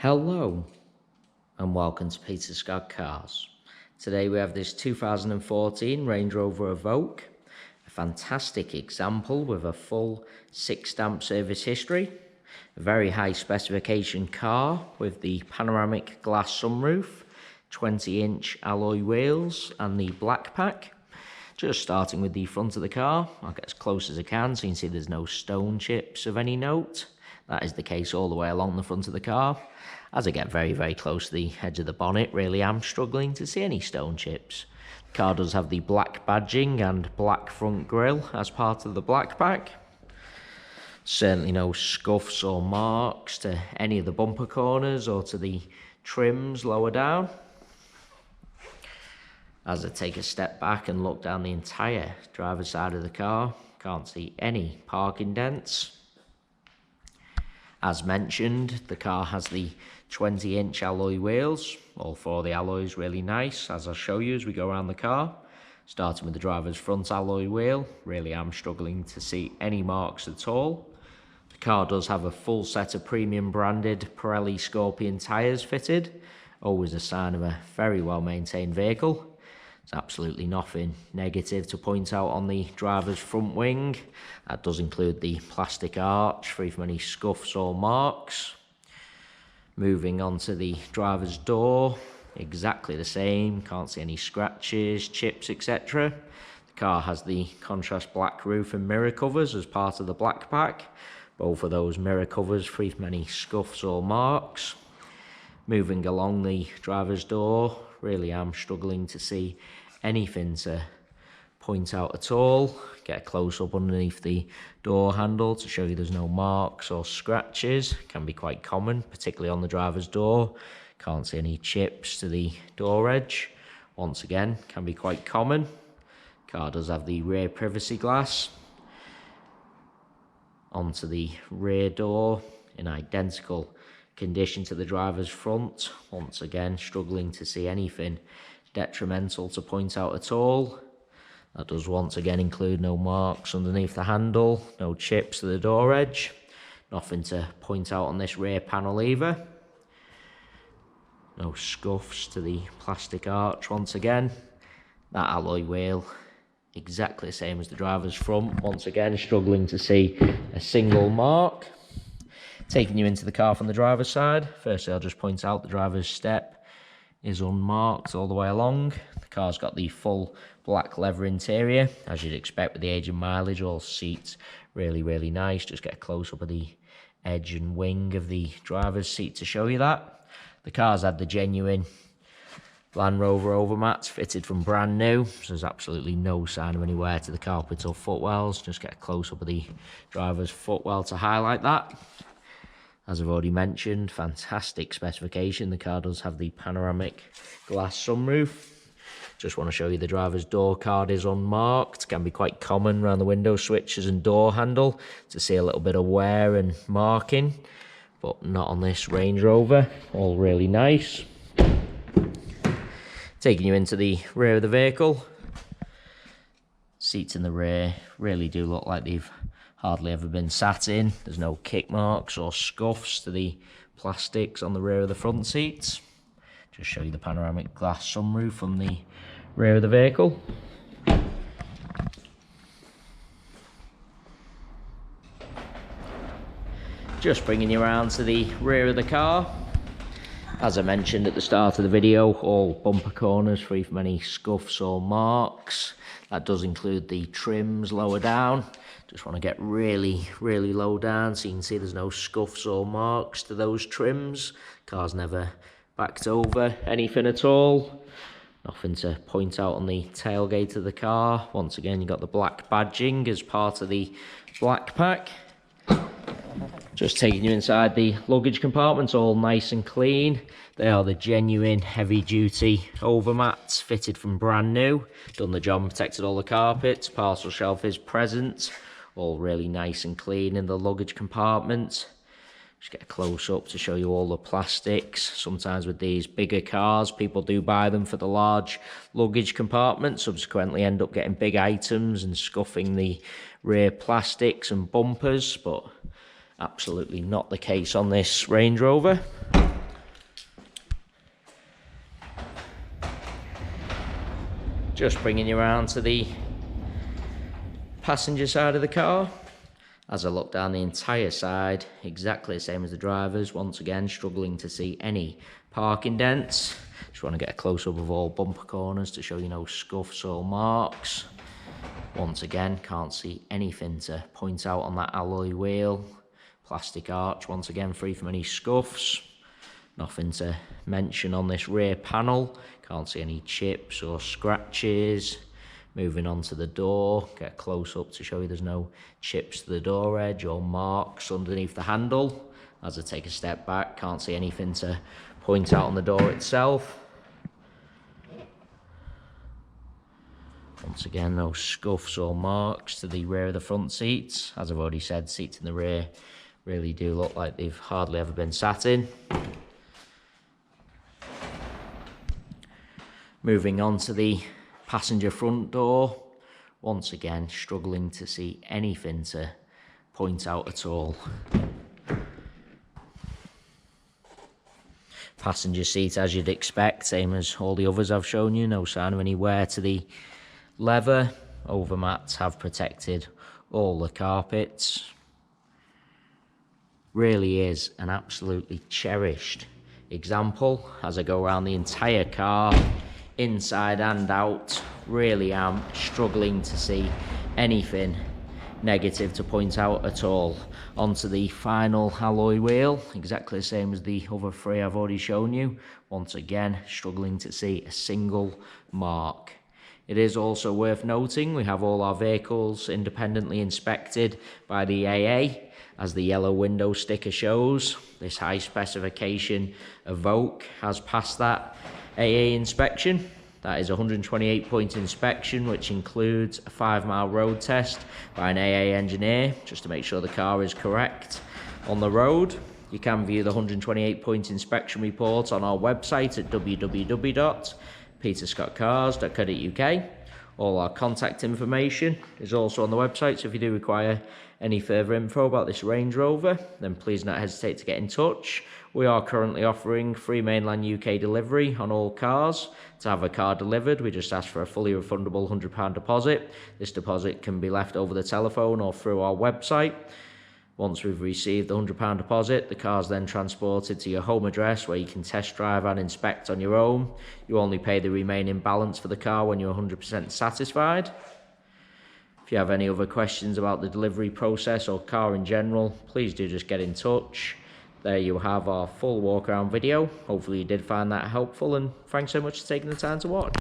Hello and welcome to Peter Scott Cars. Today we have this 2014 Range Rover Evoque, a fantastic example with a full 6-stamp service history, a very high specification car with the panoramic glass sunroof, 20-inch alloy wheels and the black pack. Just starting with the front of the car, I'll get as close as I can so you can see there's no stone chips of any note. That is the case all the way along the front of the car. As I get very close to the edge of the bonnet, really am struggling to see any stone chips. The car does have the black badging and black front grille as part of the black pack. Certainly no scuffs or marks to any of the bumper corners or to the trims lower down. As I take a step back and look down the entire driver's side of the car, can't see any parking dents. As mentioned, the car has the 20-inch alloy wheels. All four of the alloys really nice, as I'll show you as we go around the car. Starting with the driver's front alloy wheel, really am struggling to see any marks at all. The car does have a full set of premium branded Pirelli Scorpion tyres fitted. Always a sign of a very well maintained vehicle. There's absolutely nothing negative to point out on the driver's front wing. That does include the plastic arch, free from any scuffs or marks. Moving on to the driver's door, exactly the same, can't see any scratches, chips, etc. The car has the contrast black roof and mirror covers as part of the black pack. Both of those mirror covers free from any scuffs or marks. Moving along the driver's door, really am struggling to see anything to point out at all. Get a close up underneath the door handle to show you there's no marks or scratches. Can be quite common, particularly on the driver's door. Can't see any chips to the door edge. Once again, can be quite common. Car does have the rear privacy glass. Onto the rear door in identical condition to the driver's front. Once again, struggling to see anything detrimental to point out at all. That does once again include no marks underneath the handle, no chips to the door edge. Nothing to point out on this rear panel either. No scuffs to the plastic arch once again. That alloy wheel, exactly the same as the driver's front. Once again, struggling to see a single mark. Taking you into the car from the driver's side, firstly I'll just point out the driver's step is unmarked all the way along. The car's got the full black leather interior, as you'd expect with the age and mileage. All seats really nice. Just get a close up of the edge and wing of the driver's seat to show you that. The car's had the genuine Land Rover overmats fitted from brand new, so there's absolutely no sign of any wear to the carpet or footwells. Just get a close up of the driver's footwell to highlight that. As I've already mentioned, fantastic specification. The car does have the panoramic glass sunroof. Just want to show you the driver's door card is unmarked. Can be quite common around the window switches and door handle to see a little bit of wear and marking, but not on this Range Rover. All really nice. Taking you into the rear of the vehicle. Seats in the rear really do look like they've hardly ever been sat in. There's no kick marks or scuffs to the plastics on the rear of the front seats. Just show you the panoramic glass sunroof from the rear of the vehicle. Just bringing you around to the rear of the car. As I mentioned at the start of the video, all bumper corners free from any scuffs or marks. That does include the trims lower down. Just want to get really low down so you can see there's no scuffs or marks to those trims. Car's never backed over anything at all. Nothing to point out on the tailgate of the car. Once again, you've got the black badging as part of the black pack. Just taking you inside the luggage compartments, all nice and clean. They are the genuine heavy-duty overmats fitted from brand new. Done the job and protected all the carpets. Parcel shelf is present. All really nice and clean in the luggage compartment. Just get a close-up to show you all the plastics. Sometimes with these bigger cars, people do buy them for the large luggage compartment, subsequently end up getting big items and scuffing the rear plastics and bumpers, but absolutely not the case on this Range Rover. Just bringing you around to the passenger side of the car. As I look down the entire side, exactly the same as the drivers. Once again, struggling to see any parking dents. Just want to get a close-up of all bumper corners to show you no scuffs or marks. Once again, can't see anything to point out on that alloy wheel. Plastic arch, once again, free from any scuffs. Nothing to mention on this rear panel. Can't see any chips or scratches. Moving on to the door, get close up to show you there's no chips to the door edge or marks underneath the handle. As I take a step back, can't see anything to point out on the door itself. Once again, no scuffs or marks to the rear of the front seats. As I've already said, seats in the rear really do look like they've hardly ever been sat in. Moving on to the passenger front door, once again struggling to see anything to point out at all. Passenger seat, as you'd expect, same as all the others I've shown you, no sign of any wear to the leather. Overmats have protected all the carpets. Really is an absolutely cherished example. As I go around the entire car, inside and out, really am struggling to see anything negative to point out at all. Onto the final alloy wheel, exactly the same as the other three I've already shown you. Once again, struggling to see a single mark. It is also worth noting we have all our vehicles independently inspected by the AA, as the yellow window sticker shows. This high specification Evoque has passed that AA inspection. That is a 128-point inspection, which includes a 5-mile road test by an AA engineer, just to make sure the car is correct on the road. You can view the 128-point inspection report on our website at www.peterscottcars.co.uk. All our contact information is also on the website, so if you do require any further info about this Range Rover, then please do not hesitate to get in touch. We are currently offering free mainland UK delivery on all cars. To have a car delivered, we just ask for a fully refundable £100 deposit. This deposit can be left over the telephone or through our website. Once we've received the £100 deposit, the car is then transported to your home address where you can test drive and inspect on your own. You only pay the remaining balance for the car when you're 100% satisfied. If you have any other questions about the delivery process or car in general, please do just get in touch. There you have our full walk around video. Hopefully you did find that helpful, and thanks so much for taking the time to watch.